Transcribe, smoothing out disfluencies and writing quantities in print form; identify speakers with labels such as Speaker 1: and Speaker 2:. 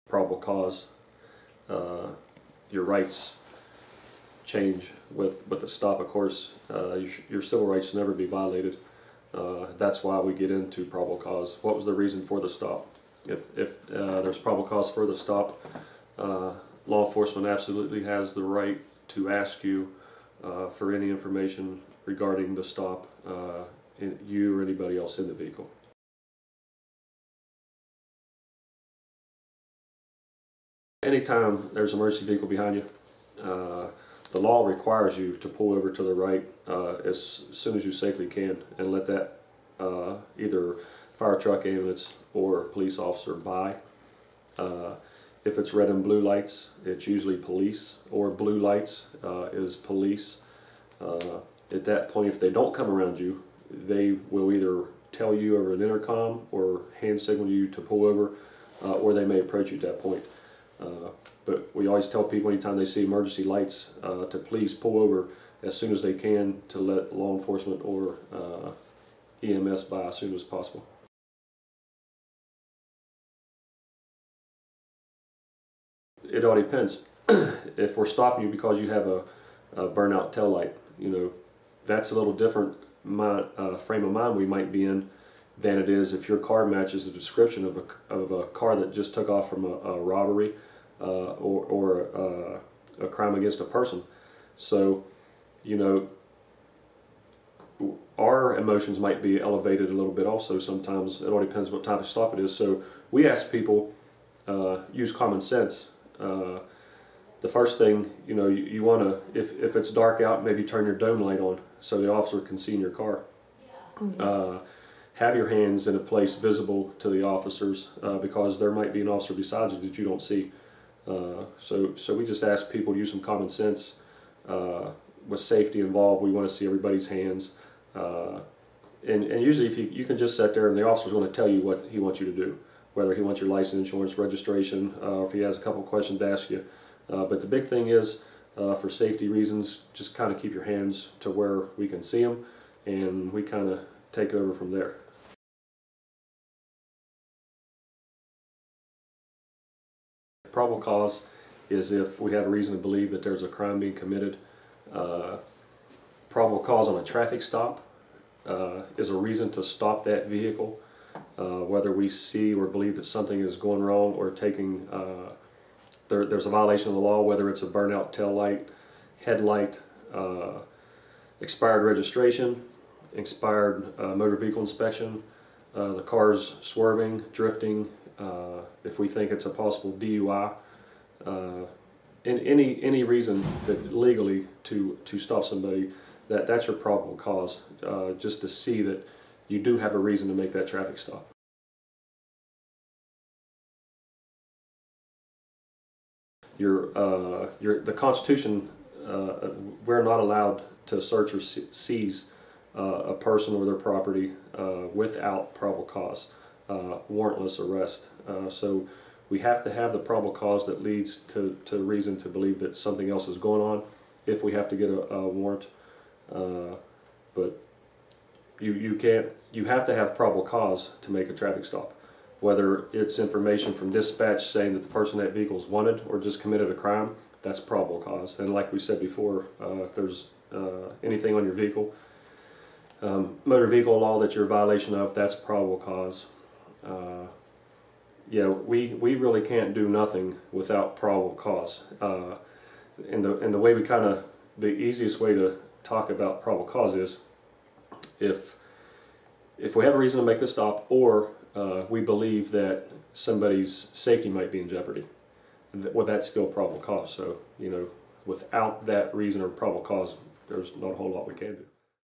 Speaker 1: probable cause, your rights change with the stop. Of course, your civil rights never be violated. That's why we get into probable cause. What was the reason for the stop? If there's probable cause for the stop, law enforcement absolutely has the right to ask you for any information regarding the stop, you or anybody else in the vehicle. Anytime there's an emergency vehicle behind you, the law requires you to pull over to the right as soon as you safely can and let that either fire truck, ambulance, or police officer by. If it's red and blue lights, it's usually police, or blue lights is police. At that point, if they don't come around you, they will either tell you over an intercom or hand signal you to pull over, or they may approach you at that point. But we always tell people anytime they see emergency lights to please pull over as soon as they can to let law enforcement or EMS by as soon as possible. It all depends. If we're stopping you because you have a burnout tail light, that's a little different frame of mind we might be in than it is if your car matches the description of a car that just took off from a robbery or a crime against a person. So, our emotions might be elevated a little bit also sometimes. It all depends what type of stop it is. So we ask people, use common sense. The first thing, you want to, if it's dark out, maybe turn your dome light on so the officer can see in your car. Have your hands in a place visible to the officers because there might be an officer beside you that you don't see. So we just ask people to use some common sense. With safety involved, we want to see everybody's hands. And usually if you can just sit there and the officer's going to tell you what he wants you to do, whether he wants your license, insurance, registration, or if he has a couple questions to ask you. But the big thing is, for safety reasons, just kind of keep your hands to where we can see them, and we kind of take over from there. Probable cause is if we have a reason to believe that there's a crime being committed. Probable cause on a traffic stop is a reason to stop that vehicle, whether we see or believe that something is going wrong or taking there's a violation of the law, whether it's a burnout tail light, headlight, expired registration, expired motor vehicle inspection, the car's swerving, drifting, if we think it's a possible DUI, any reason that legally to stop somebody, that's your probable cause, just to see that you do have a reason to make that traffic stop. The Constitution, we're not allowed to search or seize a person or their property without probable cause, warrantless arrest. So we have to have the probable cause that leads to reason to believe that something else is going on if we have to get a warrant. But you have to have probable cause to make a traffic stop. Whether it's information from dispatch saying that the person in that vehicle is wanted or just committed a crime, that's probable cause. And like we said before, if there's anything on your vehicle, motor vehicle law that you're in violation of, that's probable cause. Yeah, we really can't do nothing without probable cause. And the way the easiest way to talk about probable cause is if we have a reason to make the stop, or we believe that somebody's safety might be in jeopardy, well, that's still probable cause. So, without that reason or probable cause, there's not a whole lot we can do.